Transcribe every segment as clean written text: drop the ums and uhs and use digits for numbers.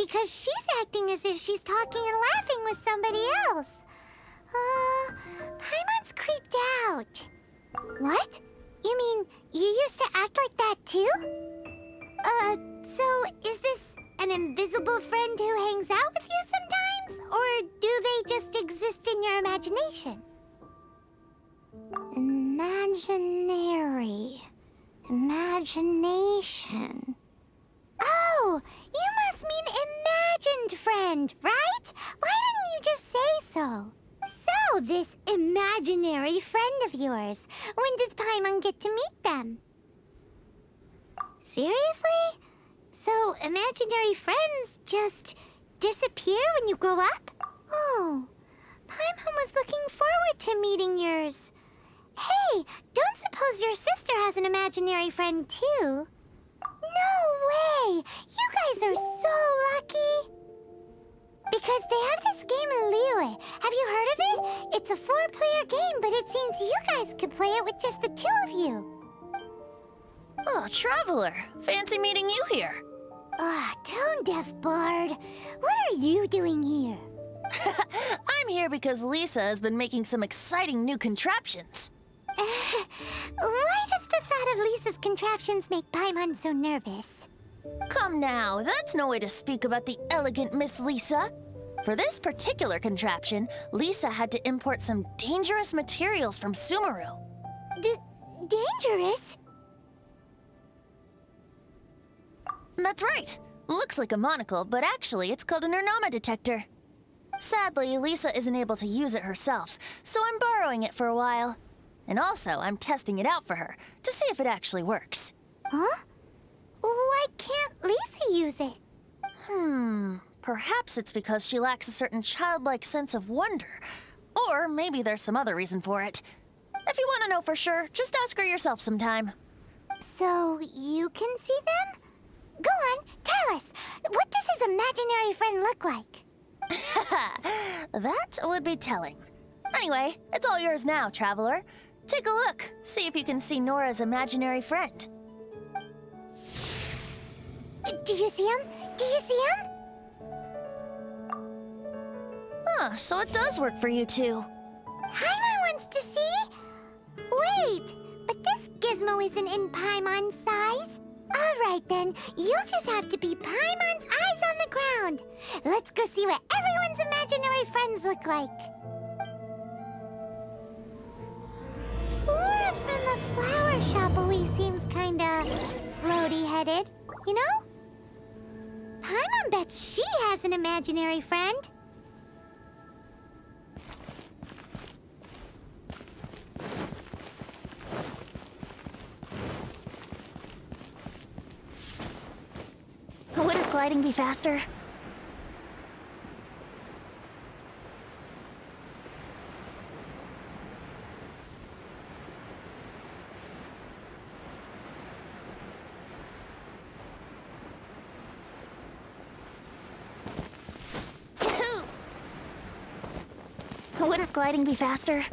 because she's acting as if she's talking and laughing with somebody else. Paimon's creeped out. What? You mean you used to act like that too? So is this an invisible friend who hangs out with you sometimes? Or do they just exist in your imagination? Imagination. Oh, you must mean imagined friend, right? Why didn't you just say so? So, this imaginary friend of yours, when does Paimon get to meet them? Seriously? So, imaginary friends just disappear when you grow up? Oh, Paimon was looking forward to meeting yours. Hey, don't suppose your sister has an imaginary friend too? No way! You guys are so lucky! Because they have this game in Liyue. Have you heard of it? It's a 4-player game, but it seems you guys could play it with just the 2 of you. Oh, Traveler! Fancy meeting you here. Tone-deaf bard. What are you doing here? I'm here because Lisa has been making some exciting new contraptions. Why does the thought of Lisa's contraptions make Paimon so nervous? Come now, that's no way to speak about the elegant Miss Lisa. For this particular contraption, Lisa had to import some dangerous materials from Sumeru. Dangerous? That's right. Looks like a monocle, but actually it's called an Ernama detector. Sadly, Lisa isn't able to use it herself, so I'm borrowing it for a while. And also, I'm testing it out for her, to see if it actually works. Huh? Why can't Lisa use it? Perhaps it's because she lacks a certain childlike sense of wonder. Or maybe there's some other reason for it. If you want to know for sure, just ask her yourself sometime. So, you can see them? Go on, tell us. What does his imaginary friend look like? That would be telling. Anyway, it's all yours now, Traveler. Take a look. See if you can see Nora's imaginary friend. Do you see him? Do you see him? So it does work for you two. Paimon wants to see? Wait, but this gizmo isn't in Paimon's size. All right then, you'll just have to be Paimon's eyes on the ground. Let's go see what everyone's imaginary friends look like. Flora from the flower shop always seems kinda floaty-headed, you know? Paimon bets she has an imaginary friend. Wouldn't gliding be faster? Wouldn't gliding be faster?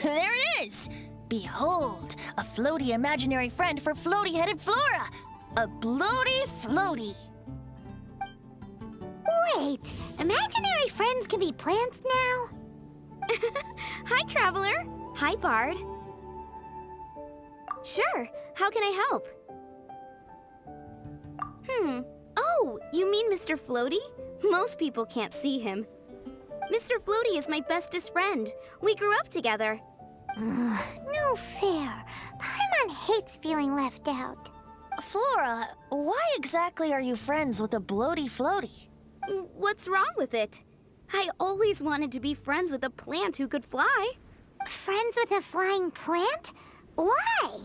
There it is! Behold, a floaty imaginary friend for floaty-headed Flora! A bloaty floaty! Wait, imaginary friends can be plants now? Hi, Traveler. Hi, Bard. Sure, how can I help? Oh, you mean Mr. Floaty? Most people can't see him. Mr. Floaty is my bestest friend. We grew up together. No fair. Paimon hates feeling left out. Flora, why exactly are you friends with a bloaty floaty? What's wrong with it? I always wanted to be friends with a plant who could fly. Friends with a flying plant? Why?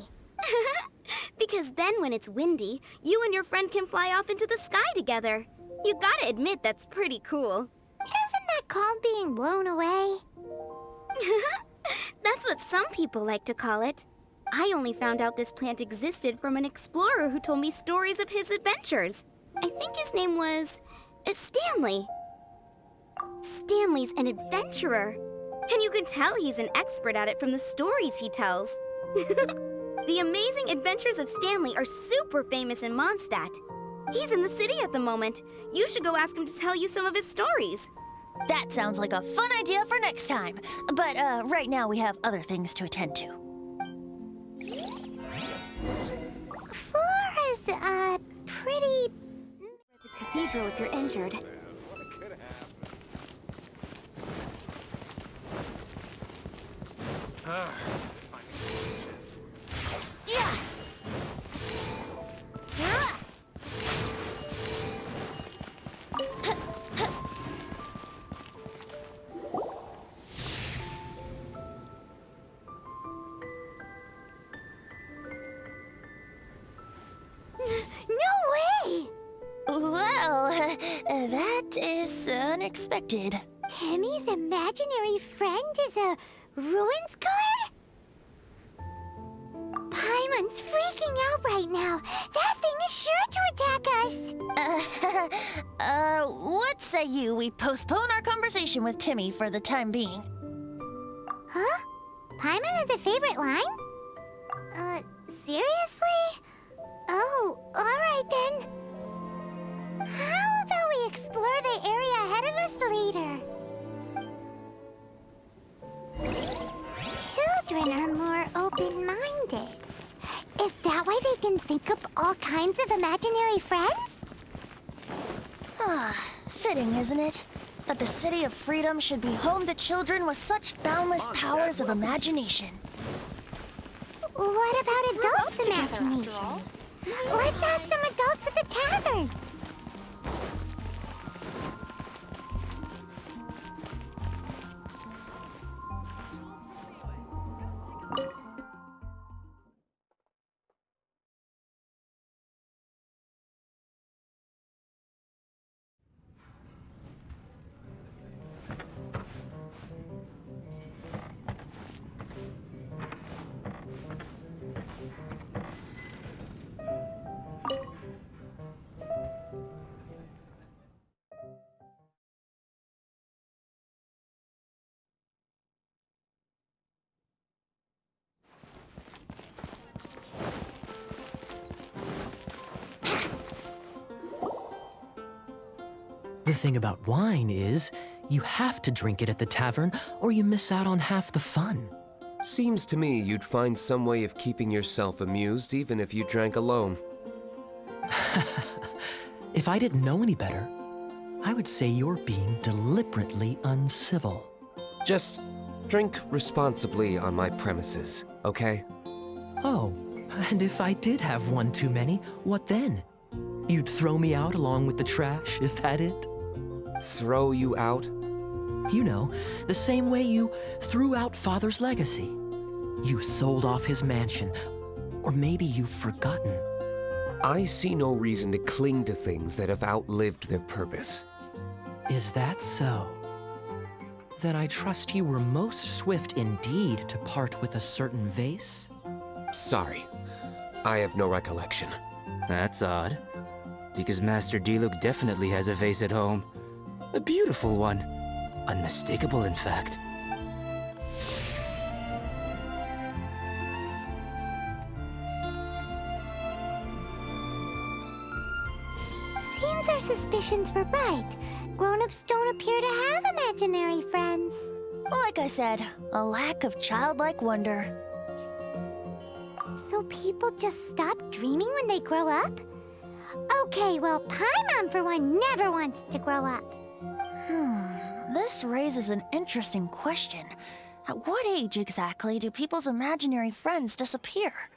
Because then when it's windy, you and your friend can fly off into the sky together. You gotta admit that's pretty cool. Isn't that called being blown away? That's what some people like to call it. I only found out this plant existed from an explorer who told me stories of his adventures. I think his name was It's Stanley. Stanley's an adventurer. And you can tell he's an expert at it from the stories he tells. The Amazing Adventures of Stanley are super famous in Mondstadt. He's in the city at the moment. You should go ask him to tell you some of his stories. That sounds like a fun idea for next time. But right now we have other things to attend to. Floor is, pretty... The cathedral if you're injured. Yeah! No way! Well, that is unexpected. Timmy's imaginary friend is a ruins guard? Paimon's freaking out right now. That thing is sure to attack us. What say you we postpone our conversation with Timmy for the time being? Huh? Paimon has a favorite line? Seriously? Oh, alright then. How about we explore the area ahead of us later? Children are more open-minded. Is that why they can think up all kinds of imaginary friends? Fitting, isn't it? That the City of Freedom should be home to children with such boundless powers of imagination. What about adults' imaginations? Let's ask some adults at the tavern. The thing about wine is, you have to drink it at the tavern or you miss out on half the fun. Seems to me you'd find some way of keeping yourself amused even if you drank alone. If I didn't know any better, I would say you're being deliberately uncivil. Just drink responsibly on my premises, okay? Oh, and if I did have one too many, what then? You'd throw me out along with the trash, is that it? Throw you out? You know, the same way you threw out Father's legacy. You sold off his mansion, or maybe you've forgotten. I see no reason to cling to things that have outlived their purpose. Is that so? Then I trust you were most swift indeed to part with a certain vase? Sorry, I have no recollection. That's odd. Because Master Diluc definitely has a vase at home. A beautiful one. Unmistakable, in fact. Seems our suspicions were right. Grown-ups don't appear to have imaginary friends. Like I said, a lack of childlike wonder. So people just stop dreaming when they grow up? Okay, well, Paimon, for one, never wants to grow up. This raises an interesting question. At what age exactly do people's imaginary friends disappear?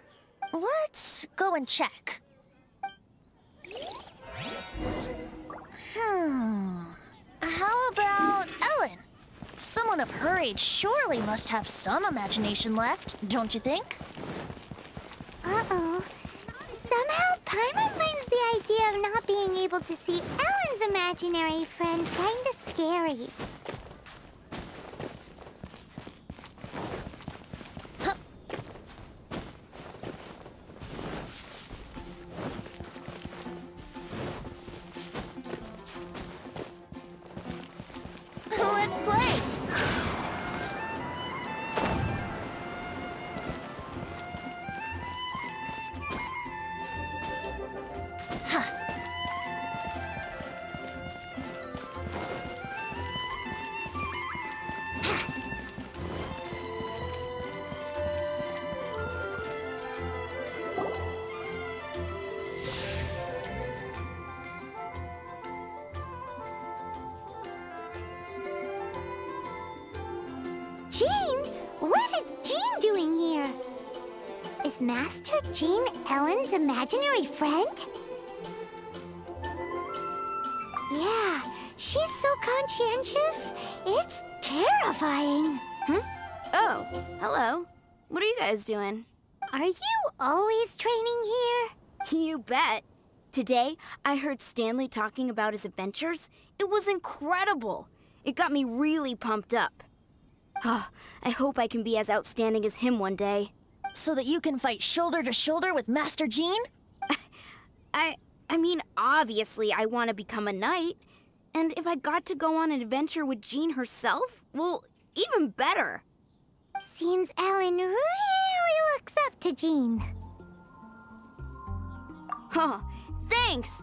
Let's go and check. How about Ellen? Someone of her age surely must have some imagination left, don't you think? Uh-oh. Somehow, Paimon finds the idea of not being able to see Ellen's imaginary friend kinda scary. Jean? What is Jean doing here? Is Master Jean Ellen's imaginary friend? Yeah, she's so conscientious. It's terrifying. Huh? Oh, hello. What are you guys doing? Are you always training here? You bet. Today, I heard Stanley talking about his adventures. It was incredible. It got me really pumped up. I hope I can be as outstanding as him one day. So that you can fight shoulder to shoulder with Master Jean? I mean, obviously I want to become a knight. And if I got to go on an adventure with Jean herself, well, even better. Seems Ellen really looks up to Jean. Huh, thanks!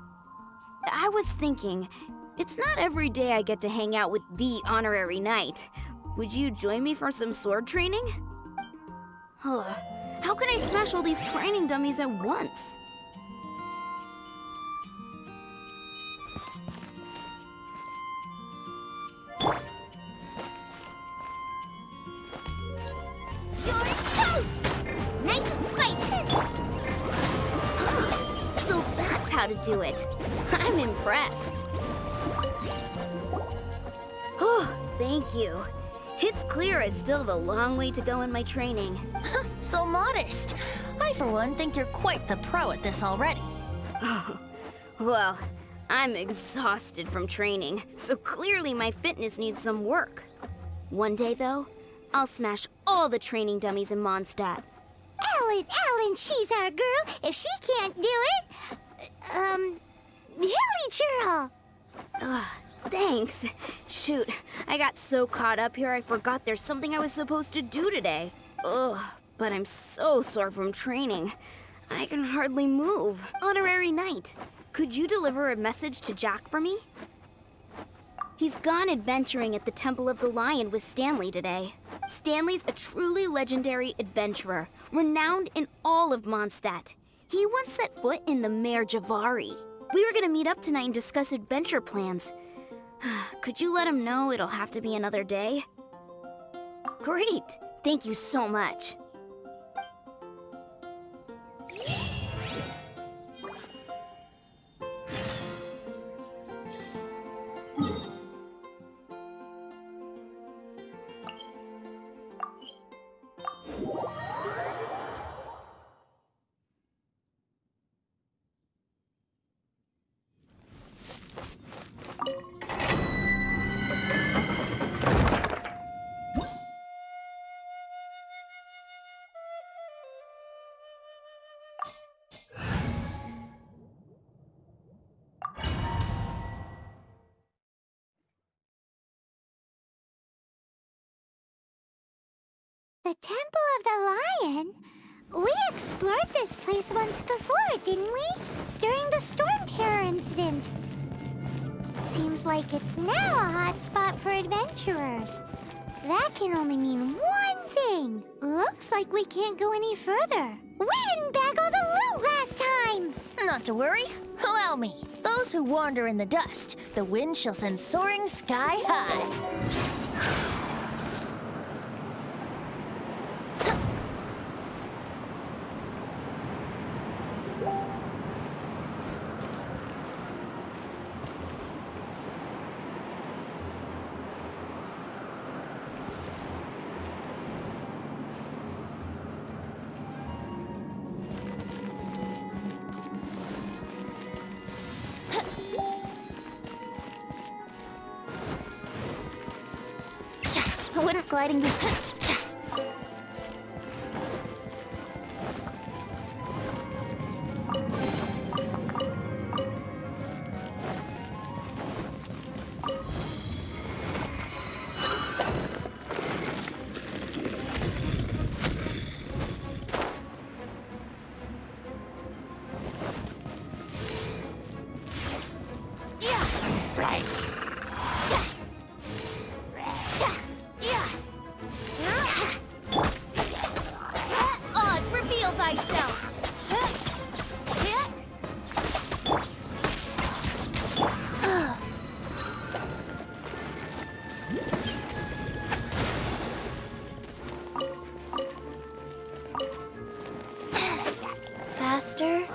I was thinking, it's not every day I get to hang out with the honorary knight. Would you join me for some sword training? How can I smash all these training dummies at once? You're toast! Nice and spicy! So that's how to do it. I'm impressed. Oh, thank you. It's clear I still have a long way to go in my training. So modest. I, for one, think you're quite the pro at this already. Well, I'm exhausted from training, so clearly my fitness needs some work. One day, though, I'll smash all the training dummies in Mondstadt. Ellen, she's our girl. If she can't do it, Hilly Churl. Thanks. Shoot, I got so caught up here I forgot there's something I was supposed to do today. Ugh, but I'm so sore from training. I can hardly move. Honorary Knight, could you deliver a message to Jack for me? He's gone adventuring at the Temple of the Lion with Stanley today. Stanley's a truly legendary adventurer, renowned in all of Mondstadt. He once set foot in the Mare Javari. We were gonna meet up tonight and discuss adventure plans. Could you let him know it'll have to be another day? Great! Thank you so much. The Temple of the Lion? We explored this place once before, didn't we? During the Storm Terror incident. Seems like it's now a hot spot for adventurers. That can only mean one thing. Looks like we can't go any further. We didn't bag all the loot last time! Not to worry. Allow me. Those who wander in the dust, the wind shall send soaring sky high. Wouldn't gliding be... Faster.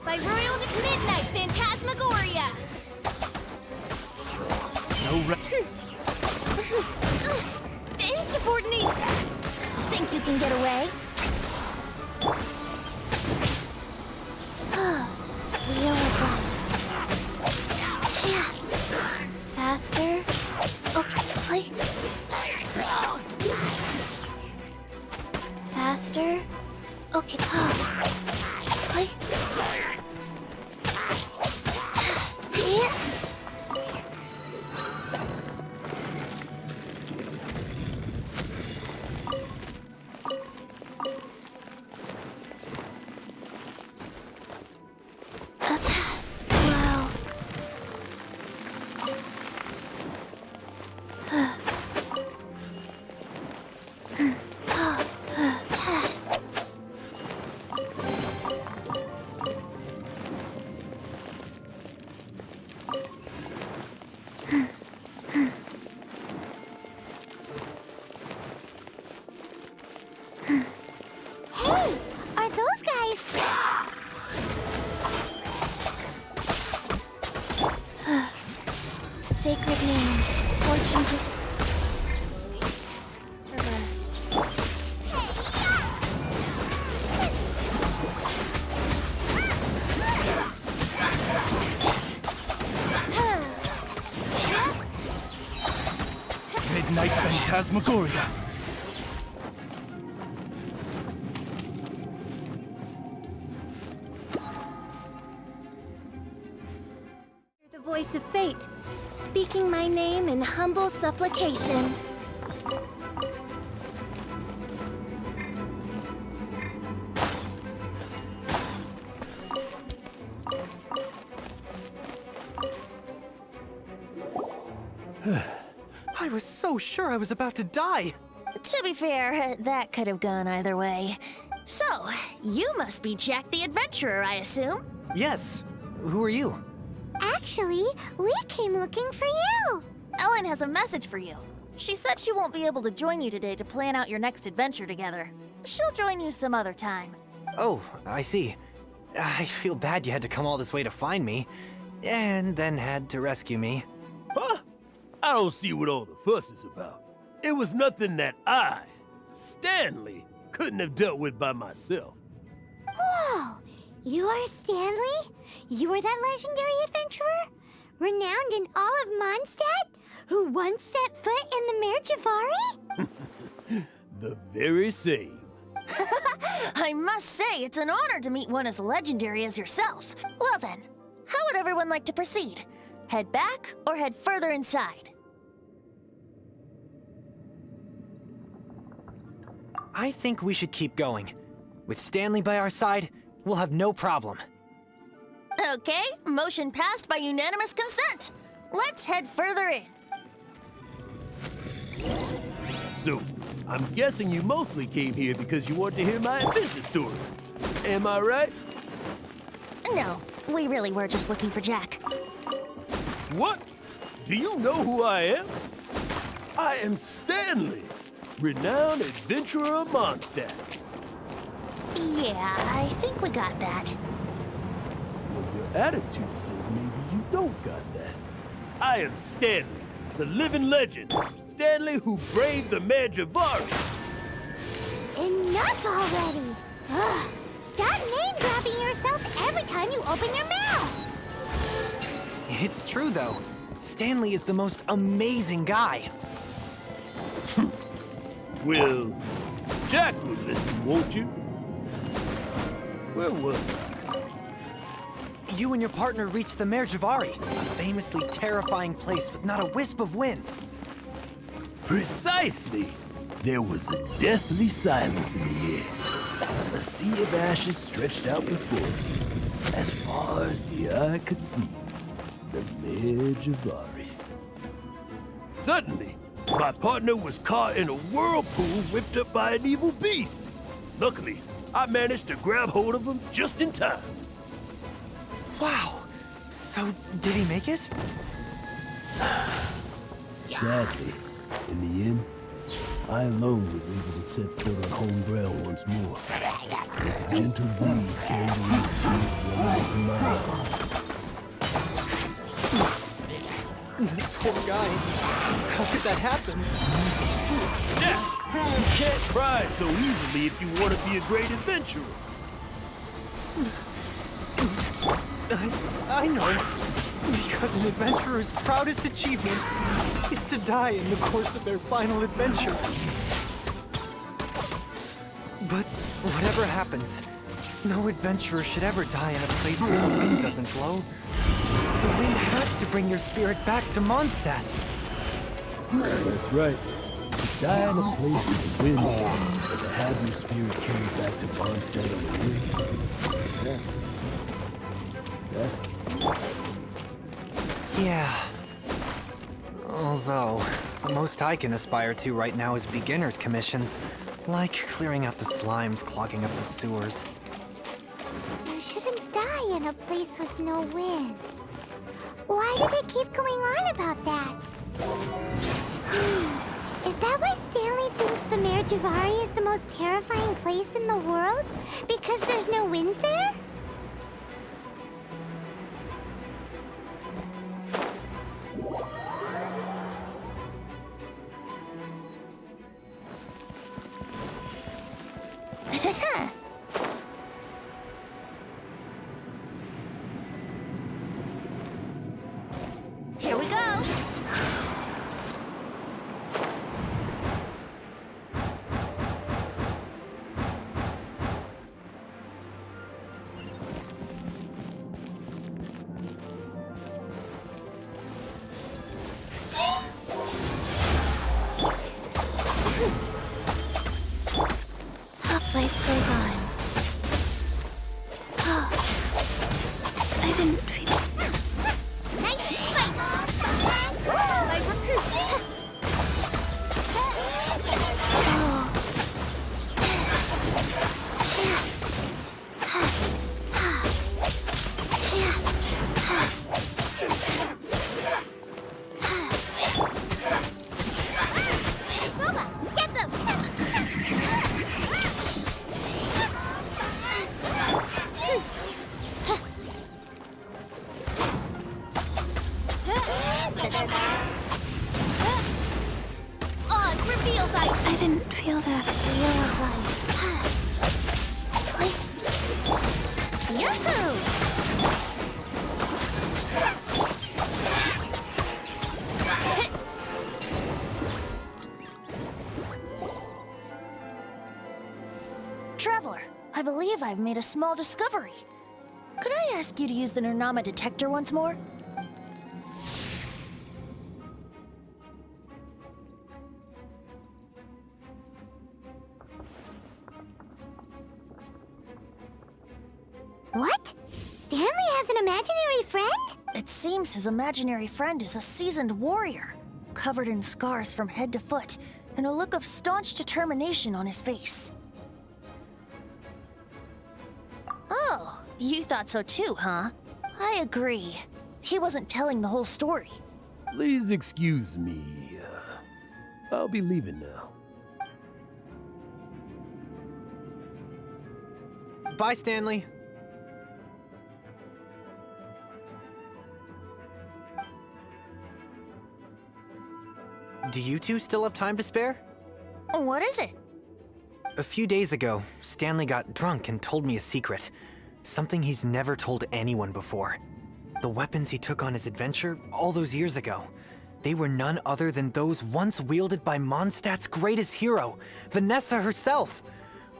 By Royal Midnight Phantasmagoria! Insubordinate! Think you can get away? Wheel of Faster. Okay, Faster. Okay, Wow. Hey, are those guys? Sacred name. Fortune is... Midnight Phantasmagoria. The voice of fate, speaking my name in humble supplication. I was so sure I was about to die. To be fair, that could have gone either way. So, you must be Jack the Adventurer, I assume? Yes. Who are you? Actually, we came looking for you. Ellen has a message for you. She said she won't be able to join you today to plan out your next adventure together. She'll join you some other time. Oh, I see. I feel bad you had to come all this way to find me, and then had to rescue me. Huh? I don't see what all the fuss is about. It was nothing that I, Stanley, couldn't have dealt with by myself. Whoa, you are Stanley? You are that legendary adventurer? Renowned in all of Mondstadt? Who once set foot in the Mare Javari? The very same. I must say, it's an honor to meet one as legendary as yourself. Well then, how would everyone like to proceed? Head back or head further inside? I think we should keep going. With Stanley by our side, we'll have no problem. Okay, motion passed by unanimous consent. Let's head further in. So, I'm guessing you mostly came here because you want to hear my adventure stories. Am I right? No, we really were just looking for Jack. What? Do you know who I am? I am Stanley, renowned adventurer of Mondstadt. Yeah, I think we got that. Well, your attitude says maybe you don't got that. I am Stanley, the living legend. Stanley who braved the Mare Javari. Enough already! Ugh, stop name-grabbing yourself every time you open your mouth! It's true, though. Stanley is the most amazing guy. Well, Jack will listen, won't you? Where was I? You and your partner reached the Mare Javari, a famously terrifying place with not a wisp of wind. Precisely. There was a deathly silence in the air. A sea of ashes stretched out before us, as far as the eye could see. The Mare Javari. Suddenly, my partner was caught in a whirlpool whipped up by an evil beast. Luckily, I managed to grab hold of him just in time. Wow. So, did he make it? Sadly, in the end, I alone was able to set foot on home ground once more. The gentle breeze carried away the tears rolling from my eyes. Poor guy. How could that happen? Jack, you can't cry so easily if you want to be a great adventurer. I know. Because an adventurer's proudest achievement is to die in the course of their final adventure. But whatever happens, no adventurer should ever die in a place where the wind doesn't blow. The wind has to bring your spirit back to Mondstadt. That's right. To die in a place with the wind blows, but to have your spirit carried back to Mondstadt on the wind, that's... Yeah. Although, the most I can aspire to right now is beginner's commissions, like clearing out the slimes clogging up the sewers. You shouldn't die in a place with no wind. Why do they keep going on about that? Is that why Stanley thinks the Mare Javari is the most terrifying place in the world? Because there's no wind there? Here we go. Life goes on. Oh, I didn't feel... Nice and spicy. My recruit. Booba, get them! Oz, reveal light! I didn't feel that. Yahoo! Traveler, I believe I've made a small discovery. Could I ask you to use the Nernama detector once more? What? Stanley has an imaginary friend? It seems his imaginary friend is a seasoned warrior, covered in scars from head to foot, and a look of staunch determination on his face. Oh, you thought so too, huh? I agree. He wasn't telling the whole story. Please excuse me. I'll be leaving now. Bye, Stanley. Do you two still have time to spare? What is it? A few days ago, Stanley got drunk and told me a secret. Something he's never told anyone before. The weapons he took on his adventure all those years ago, they were none other than those once wielded by Mondstadt's greatest hero, Vanessa herself.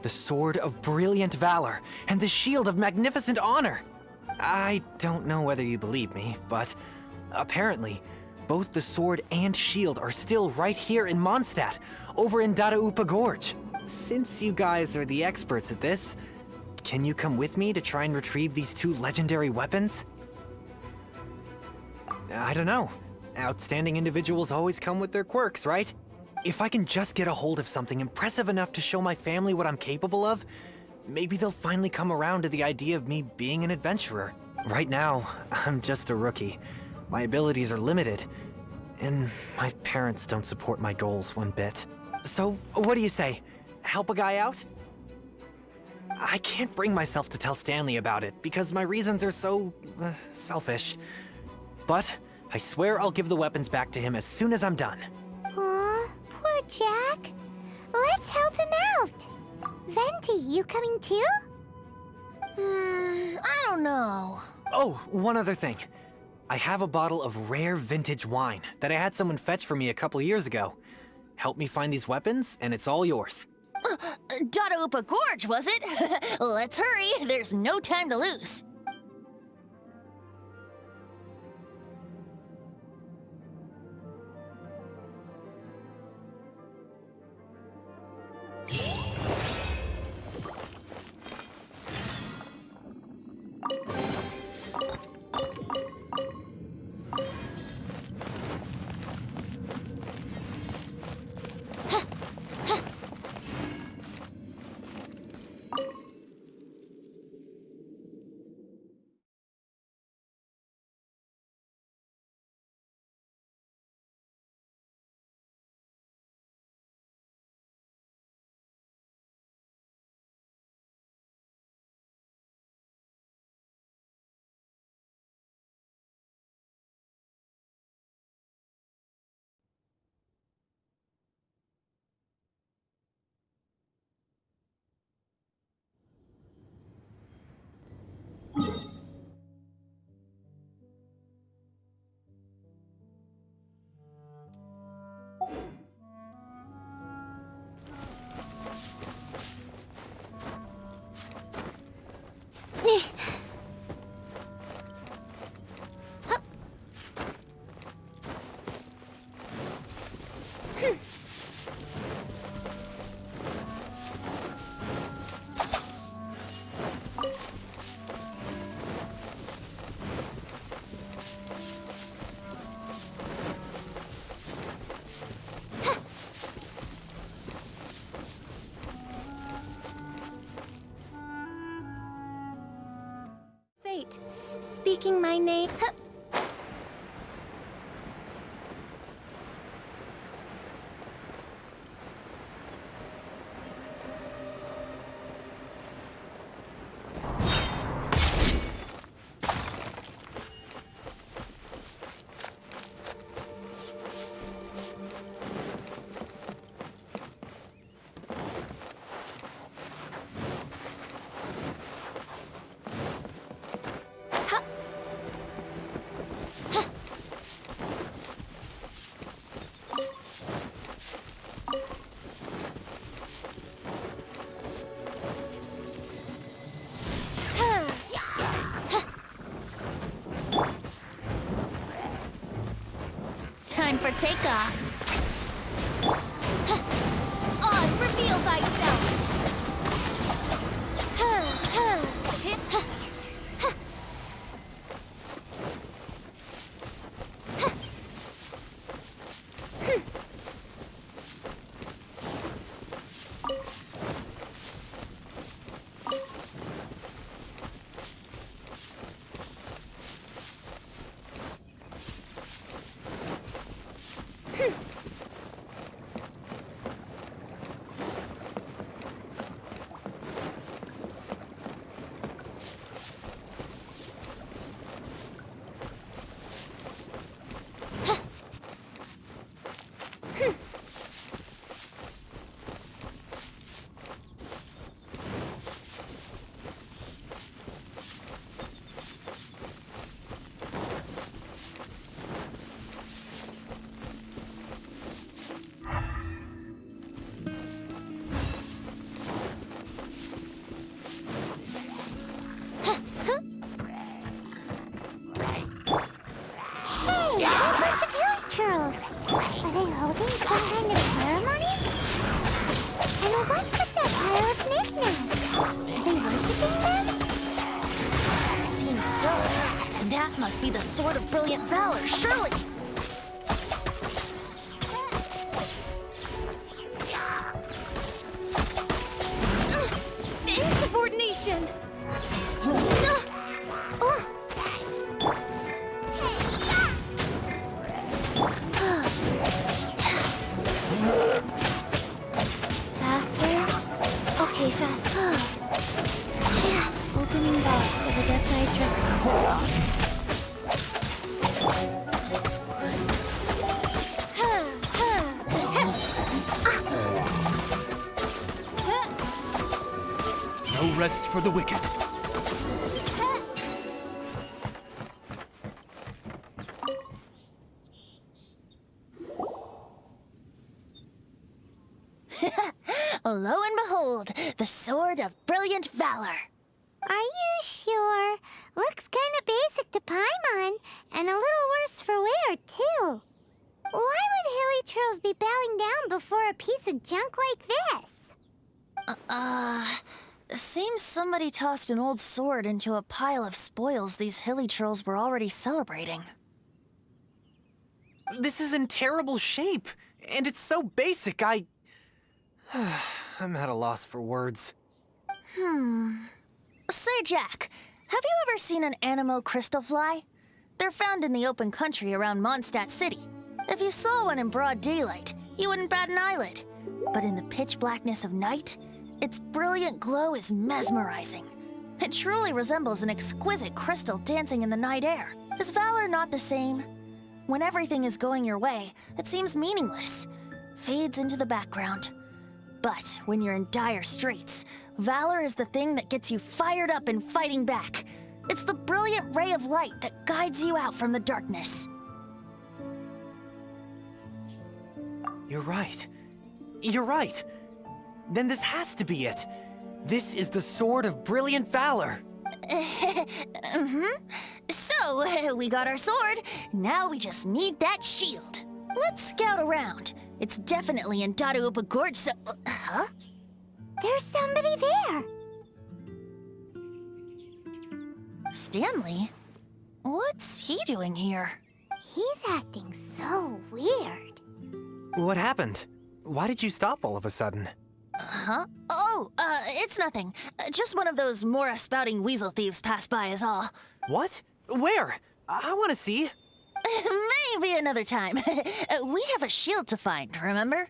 The Sword of Brilliant Valor and the Shield of Magnificent Honor. I don't know whether you believe me, but apparently, both the sword and shield are still right here in Mondstadt, over in Dadaupa Gorge. Since you guys are the experts at this, can you come with me to try and retrieve these two legendary weapons? I don't know. Outstanding individuals always come with their quirks, right? If I can just get a hold of something impressive enough to show my family what I'm capable of, maybe they'll finally come around to the idea of me being an adventurer. Right now, I'm just a rookie. My abilities are limited, and my parents don't support my goals one bit. So, what do you say? Help a guy out? I can't bring myself to tell Stanley about it because my reasons are so selfish. But I swear I'll give the weapons back to him as soon as I'm done. Aw, poor Jack. Let's help him out. Venti, you coming too? I don't know. Oh, one other thing. I have a bottle of rare vintage wine that I had someone fetch for me a couple years ago. Help me find these weapons, and it's all yours. Dadaupa Gorge, was it? Let's hurry. There's no time to lose. Fate, speaking my name. Time for takeoff. Oz, reveal thyself! churls? Are they holding some kind of ceremony? And what's with that pile of knickknacks? Are they worshiping them? Seems so. That must be the Sword of Brilliant Valor, surely! Insubordination! Faster? Okay, fast. Opening box of a Death No rest for the wicked. Lo and behold, the Sword of Brilliant Valor. Are you sure? Looks kinda basic to Paimon, and a little worse for wear, too. Why would hilly churls be bowing down before a piece of junk like this? Seems somebody tossed an old sword into a pile of spoils these hilly churls were already celebrating. This is in terrible shape, and it's so basic, I'm at a loss for words. Say, Jack, have you ever seen an Anemo crystal fly? They're found in the open country around Mondstadt City. If you saw one in broad daylight, you wouldn't bat an eyelid. But in the pitch blackness of night, its brilliant glow is mesmerizing. It truly resembles an exquisite crystal dancing in the night air. Is valor not the same? When everything is going your way, it seems meaningless, fades into the background. But when you're in dire straits, valor is the thing that gets you fired up and fighting back. It's the brilliant ray of light that guides you out from the darkness. You're right. You're right. Then this has to be it. This is the Sword of Brilliant Valor. So, we got our sword. Now we just need that shield. Let's scout around. It's definitely in Dadaupa Gorge, so... huh? There's somebody there. Stanley? What's he doing here? He's acting so weird. What happened? Why did you stop all of a sudden? Huh? Oh, it's nothing. Just one of those Mora spouting weasel thieves passed by is all. What? Where? I want to see. Maybe another time. We have a shield to find, remember?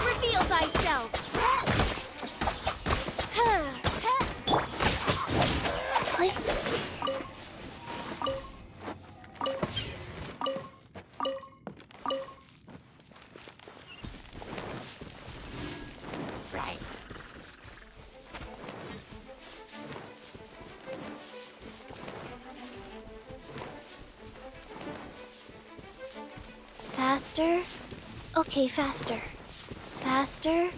Reveal thyself! Faster. Okay, faster. Faster.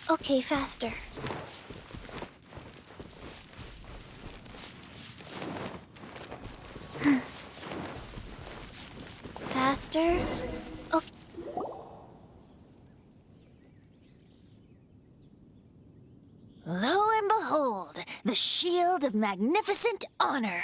Okay, faster. Faster. Okay. Lo and behold, the shield of magnificent honor.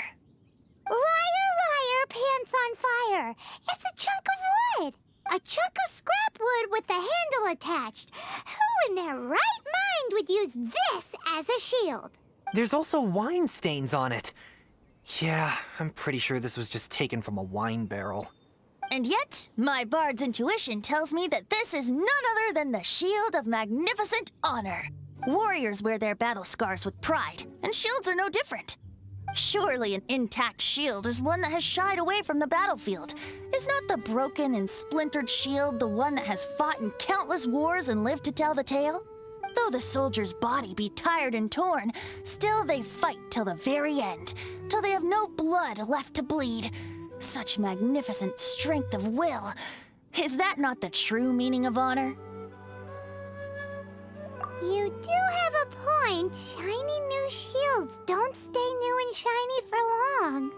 Liar, liar, pants on fire. It's a chunk of wood. A chunk of scrap wood with the handle attached. Who in their right mind would use this as a shield? There's also wine stains on it. Yeah, I'm pretty sure this was just taken from a wine barrel. And yet, my bard's intuition tells me that this is none other than the Shield of Magnificent Honor. Warriors wear their battle scars with pride, and shields are no different. Surely an intact shield is one that has shied away from the battlefield. Is not the broken and splintered shield the one that has fought in countless wars and lived to tell the tale? Though the soldier's body be tired and torn, still they fight till the very end, till they have no blood left to bleed. Such magnificent strength of will. Is that not the true meaning of honor? You do have a point. Shiny new shields don't stay new and shiny for long.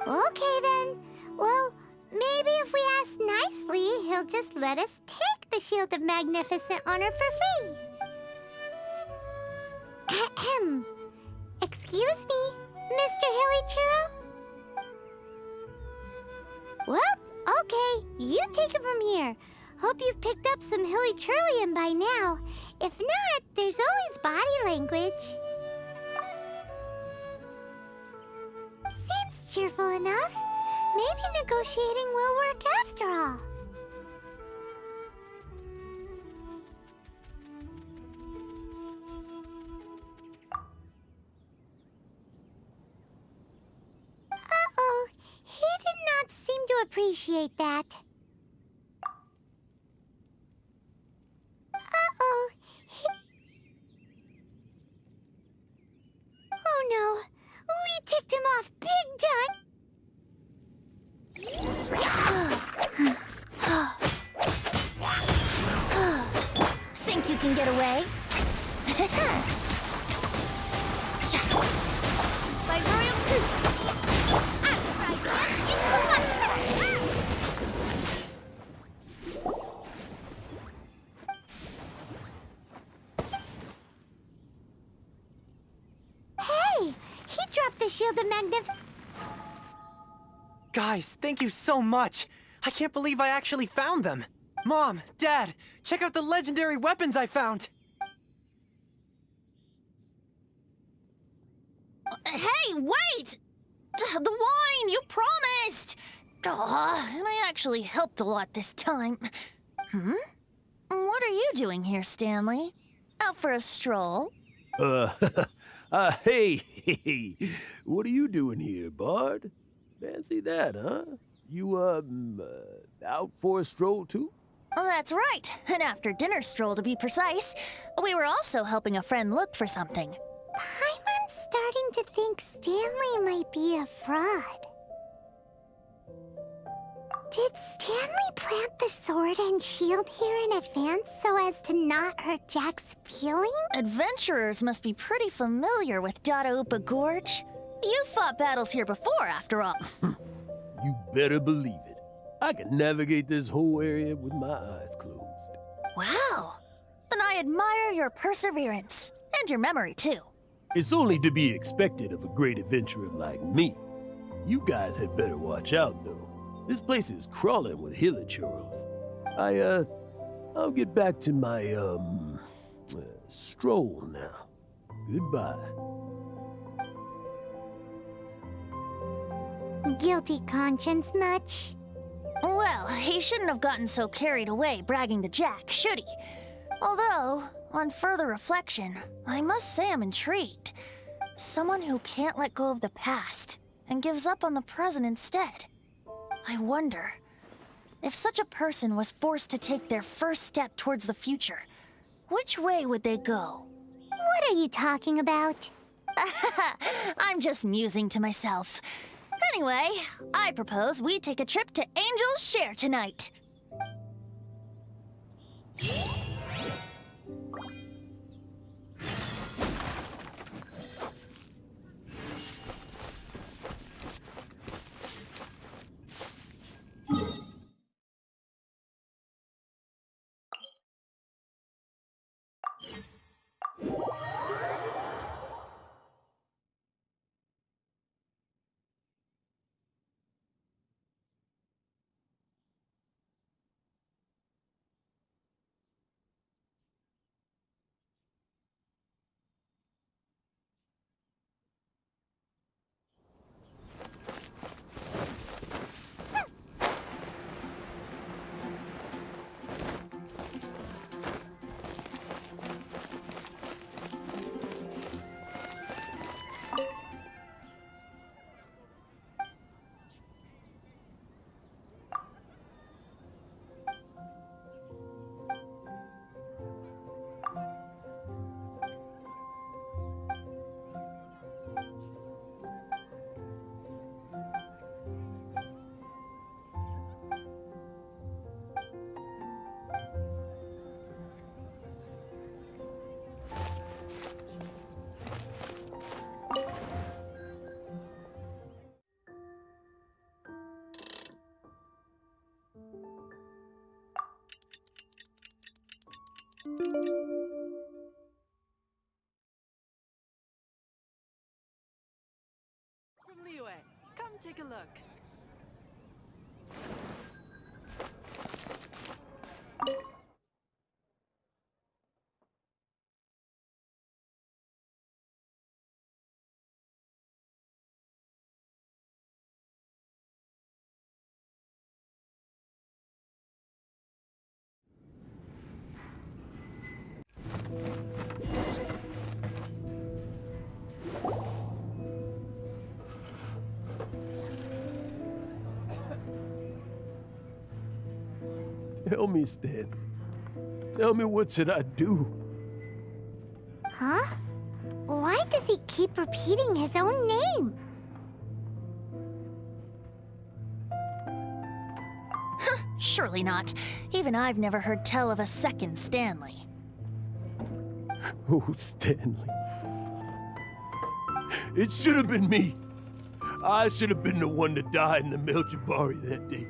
Okay then. Well, maybe if we ask nicely, he'll just let us take the Shield of Magnificent Honor for free. Ahem. Excuse me, Mr. Hilly Churro? Well, okay. You take it from here. Hope you've picked up some Hilly Churlian by now. If not, there's always body language. Seems cheerful enough. Maybe negotiating will work after all. Uh-oh. He did not seem to appreciate that. Uh-oh. Oh no. We ticked him off big time. Think you can get away? By Royal Coot. Hey! He dropped the Shield of Magnificent. Guys, thank you so much. I can't believe I actually found them. Mom, Dad, check out the legendary weapons I found. Hey, wait! The wine, you promised! And I actually helped a lot this time. What are you doing here, Stanley? Out for a stroll? Hey, what are you doing here, Bard? Fancy that, huh? You, out for a stroll too? That's right. An after-dinner stroll, to be precise. We were also helping a friend look for something. Paimon's starting to think Stanley might be a fraud. Did Stanley plant the sword and shield here in advance so as to not hurt Jack's feelings? Adventurers must be pretty familiar with Dadaupa Gorge. You fought battles here before, after all. You better believe it. I can navigate this whole area with my eyes closed. Wow. Then I admire your perseverance. And your memory, too. It's only to be expected of a great adventurer like me. You guys had better watch out, though. This place is crawling with hilichurros. I'll get back to my, stroll now. Goodbye. Guilty conscience much? Well, he shouldn't have gotten so carried away bragging to Jack, should he? Although, on further reflection, I must say I'm intrigued. Someone who can't let go of the past and gives up on the present instead. I wonder, if such a person was forced to take their first step towards the future, which way would they go? What are you talking about? I'm just musing to myself. Anyway, I propose we take a trip to Angel's Share tonight. From Liyue. Come take a look. Tell me, Stan. Tell me, what should I do? Huh? Why does he keep repeating his own name? Surely not. Even I've never heard tell of a second Stanley. Oh, Stanley. It should have been me. I should have been the one to die in the Melchivari that day.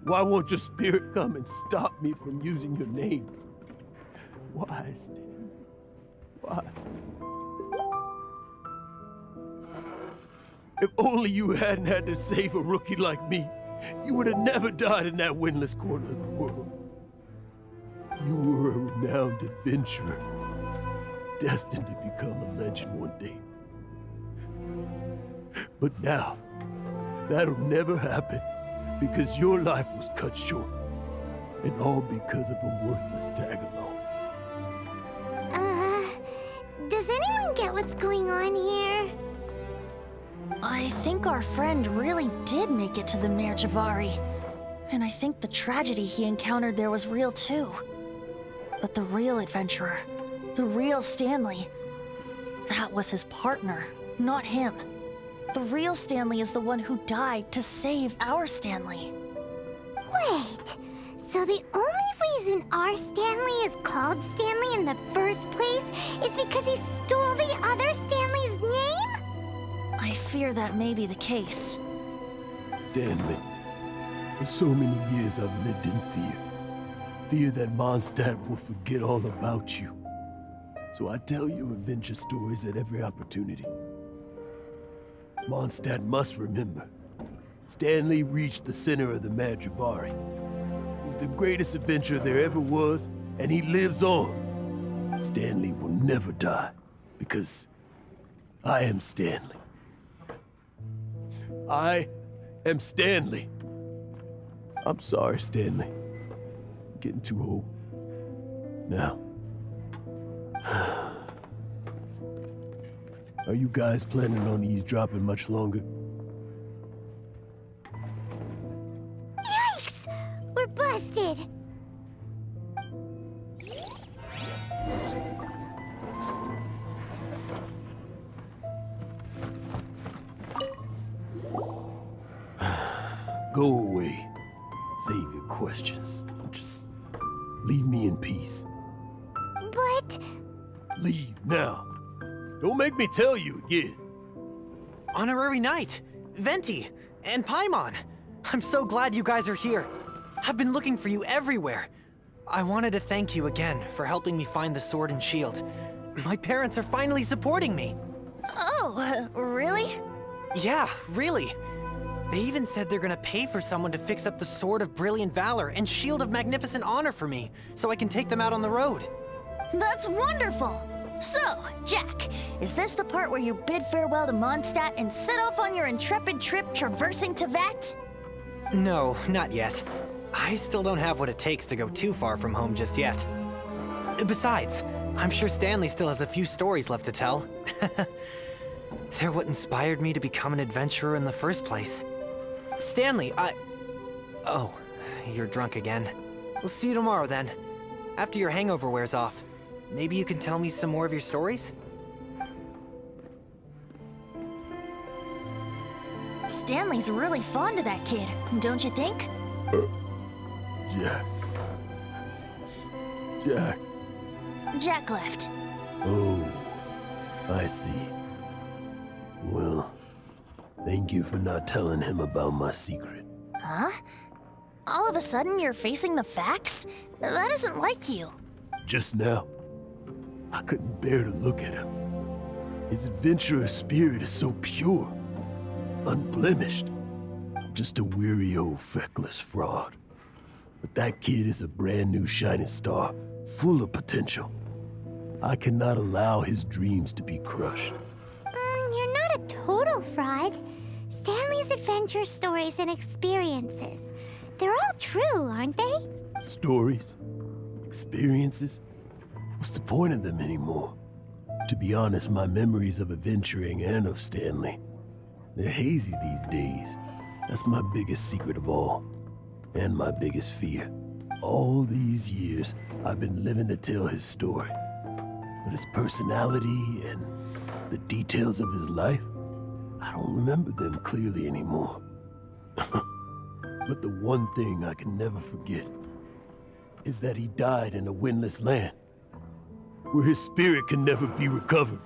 Why won't your spirit come and stop me from using your name? Why, Stanley? Why? If only you hadn't had to save a rookie like me, you would have never died in that windless corner of the world. You were a renowned adventurer, destined to become a legend one day. But now, that'll never happen, because your life was cut short, and all because of a worthless tag-along. Does anyone get what's going on here? I think our friend really did make it to the Merjavari. And I think the tragedy he encountered there was real too. But the real adventurer, the real Stanley, that was his partner, not him. The real Stanley is the one who died to save our Stanley. Wait, so the only reason our Stanley is called Stanley in the first place is because he stole the other Stanley's name? I fear that may be the case. Stanley, for so many years I've lived in fear. Fear that Mondstadt will forget all about you. So I tell you adventure stories at every opportunity. Mondstadt must remember. Stanley reached the center of the Madrivari. He's the greatest adventurer there ever was, and he lives on. Stanley will never die, because I am Stanley. I am Stanley. I'm sorry, Stanley. I'm getting too old. Now. Are you guys planning on eavesdropping much longer? Yikes! We're busted! Go away. Save your questions. Just leave me in peace. But... Leave now. Don't make me tell you again. Honorary Knight, Venti, and Paimon. I'm so glad you guys are here. I've been looking for you everywhere. I wanted to thank you again for helping me find the sword and shield. My parents are finally supporting me. Oh, really? Yeah, really. They even said they're gonna pay for someone to fix up the Sword of Brilliant Valor and Shield of Magnificent Honor for me, so I can take them out on the road. That's wonderful! So, Jack, is this the part where you bid farewell to Mondstadt and set off on your intrepid trip traversing Teyvat? No, not yet. I still don't have what it takes to go too far from home just yet. Besides, I'm sure Stanley still has a few stories left to tell. They're what inspired me to become an adventurer in the first place. Stanley, Oh, you're drunk again. We'll see you tomorrow then. After your hangover wears off. Maybe you can tell me some more of your stories? Stanley's really fond of that kid, don't you think? Jack. Jack. Jack left. Oh, I see. Well, thank you for not telling him about my secret. Huh? All of a sudden you're facing the facts? That isn't like you. Just now, I couldn't bear to look at him. His adventurous spirit is so pure, unblemished. I'm just a weary old feckless fraud. But that kid is a brand new shining star, full of potential. I cannot allow his dreams to be crushed. You're not a total fraud. Stanley's adventure stories and experiences, they're all true, aren't they? Stories? Experiences? What's the point of them anymore? To be honest, my memories of adventuring and of Stanley, they're hazy these days. That's my biggest secret of all, and my biggest fear. All these years, I've been living to tell his story. But his personality and the details of his life, I don't remember them clearly anymore. But the one thing I can never forget is that he died in a windless land, where his spirit can never be recovered.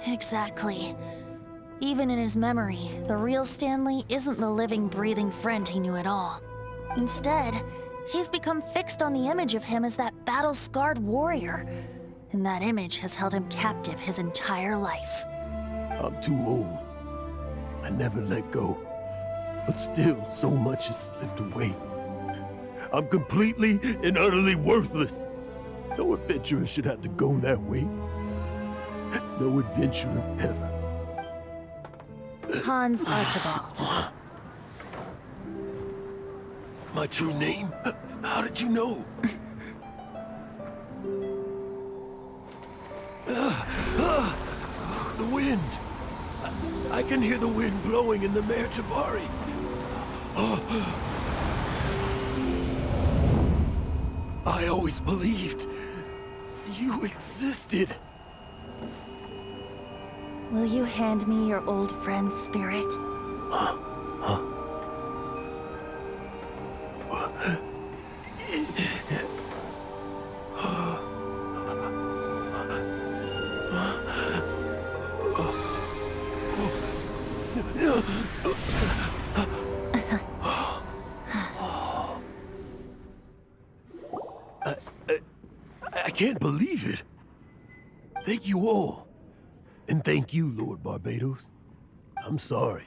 Exactly. Even in his memory, the real Stanley isn't the living, breathing friend he knew at all. Instead, he's become fixed on the image of him as that battle-scarred warrior, and that image has held him captive his entire life. I'm too old. I never let go. But still, so much has slipped away. I'm completely and utterly worthless. No adventurer should have to go that way. No adventurer ever. Hans Archibald. My true name? How did you know? The wind. I can hear the wind blowing in the Mare Javari. I always believed you existed. Will you hand me your old friend's spirit? I can't believe it. Thank you all. And thank you, Lord Barbados. I'm sorry.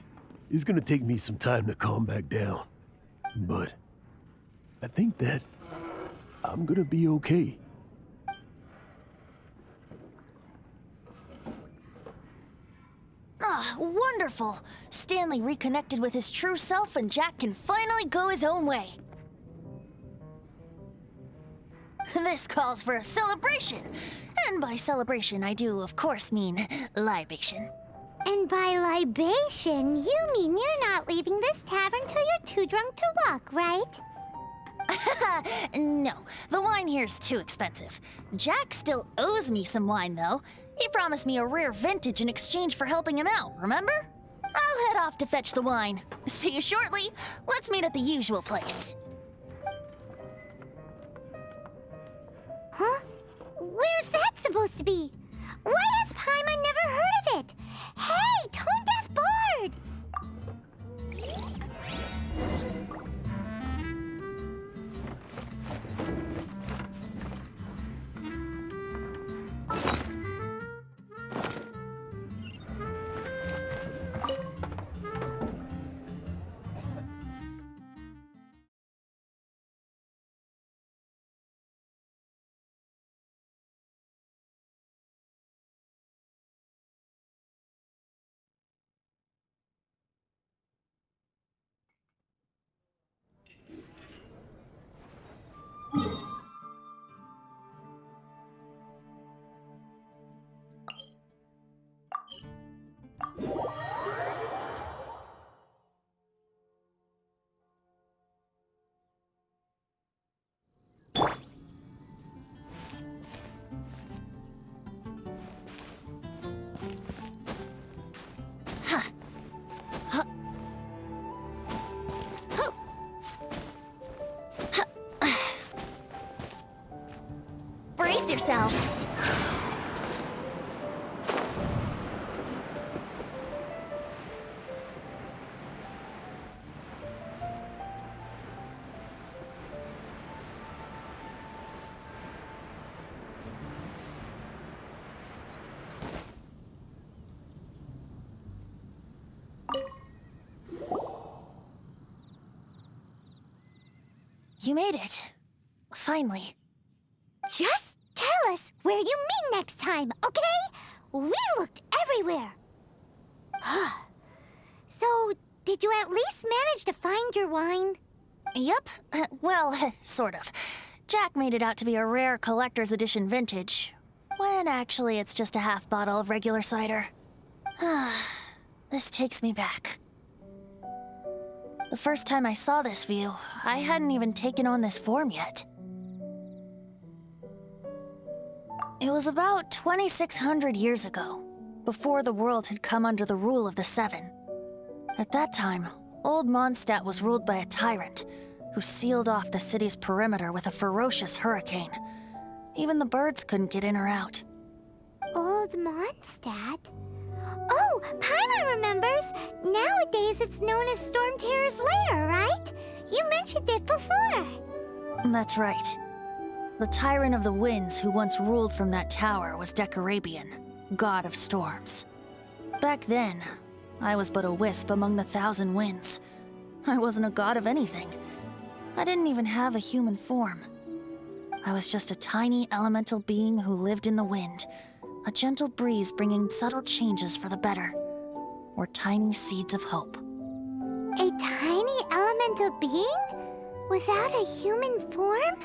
It's gonna take me some time to calm back down. But I think that I'm gonna be okay. Ah, wonderful! Stanley reconnected with his true self and Jack can finally go his own way. This calls for a celebration. And by celebration, I do, of course, mean libation. And by libation, you mean you're not leaving this tavern till you're too drunk to walk, right? No, the wine here's too expensive. Jack still owes me some wine, though. He promised me a rare vintage in exchange for helping him out, remember? I'll head off to fetch the wine. See you shortly. Let's meet at the usual place. Huh? Where's that supposed to be? Why has Paimon never heard of it? Hey, Tone Deaf Bard! Brace yourself. You made it. Finally. Just tell us where you meet next time, okay? We looked everywhere. So, did you at least manage to find your wine? Yep. Well, sort of. Jack made it out to be a rare collector's edition vintage, when actually it's just a half bottle of regular cider. This takes me back. The first time I saw this view, I hadn't even taken on this form yet. It was about 2,600 years ago, before the world had come under the rule of the Seven. At that time, Old Mondstadt was ruled by a tyrant who sealed off the city's perimeter with a ferocious hurricane. Even the birds couldn't get in or out. Old Mondstadt? Oh, Paimon remembers! Nowadays it's known as Storm Terror's lair, right? You mentioned it before. That's right. The Tyrant of the Winds who once ruled from that tower was Decarabian, god of storms. Back then, I was but a wisp among the thousand winds. I wasn't a god of anything. I didn't even have a human form. I was just a tiny elemental being who lived in the wind, a gentle breeze bringing subtle changes for the better, or tiny seeds of hope. A tiny elemental being? Without a human form?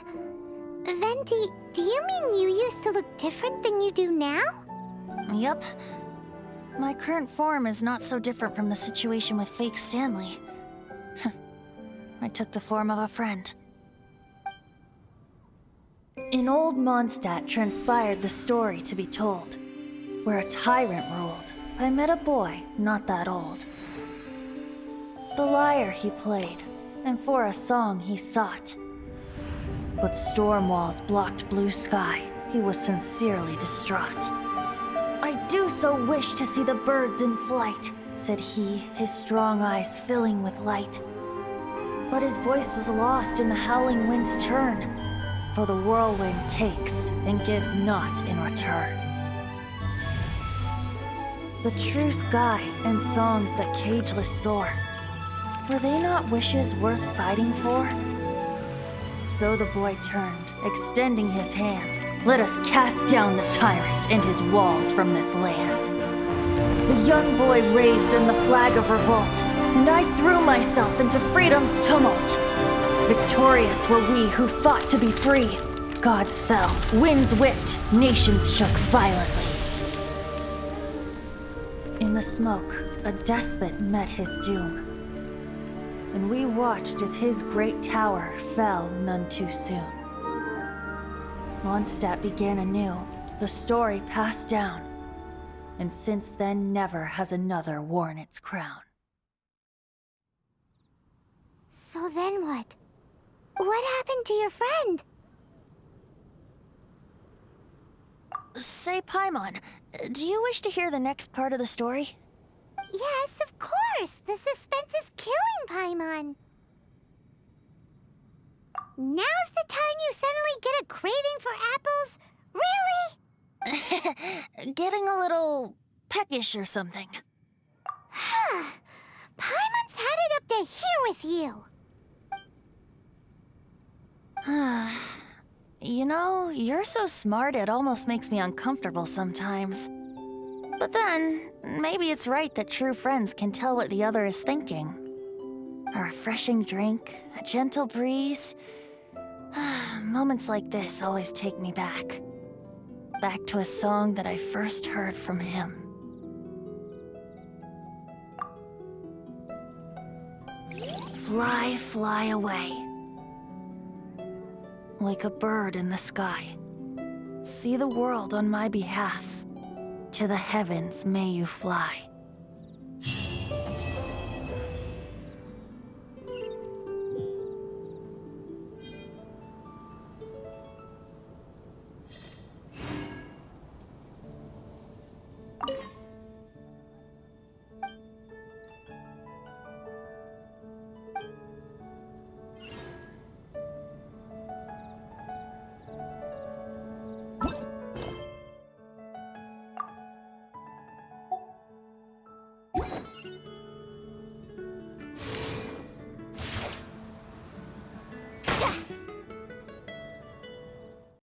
Venti, do you mean you used to look different than you do now? Yep. My current form is not so different from the situation with fake Stanley. I took the form of a friend. In Old Mondstadt transpired the story to be told. Where a tyrant ruled, I met a boy not that old. The lyre he played, and for a song he sought. But storm walls blocked blue sky, he was sincerely distraught. I do so wish to see the birds in flight, said he, his strong eyes filling with light. But his voice was lost in the howling wind's churn, for the whirlwind takes and gives not in return. The true sky and songs that cageless soar, were they not wishes worth fighting for? So the boy turned, extending his hand. Let us cast down the tyrant and his walls from this land. The young boy raised then the flag of revolt, and I threw myself into freedom's tumult. Victorious were we who fought to be free. Gods fell, winds whipped, nations shook violently. In the smoke, a despot met his doom, and we watched as his great tower fell none too soon. Mondstadt began anew, the story passed down, and since then never has another worn its crown. So then what? What happened to your friend? Say, Paimon, do you wish to hear the next part of the story? Yes, of course! The suspense is killing, Paimon! Now's the time you suddenly get a craving for apples? Really? Getting a little peckish or something. Paimon's had it up to here with you! You know, you're so smart it almost makes me uncomfortable sometimes. But then, maybe it's right that true friends can tell what the other is thinking. A refreshing drink, a gentle breeze. Moments like this always take me back. Back to a song that I first heard from him. Fly, fly away. Like a bird in the sky. See the world on my behalf. To the heavens may you fly.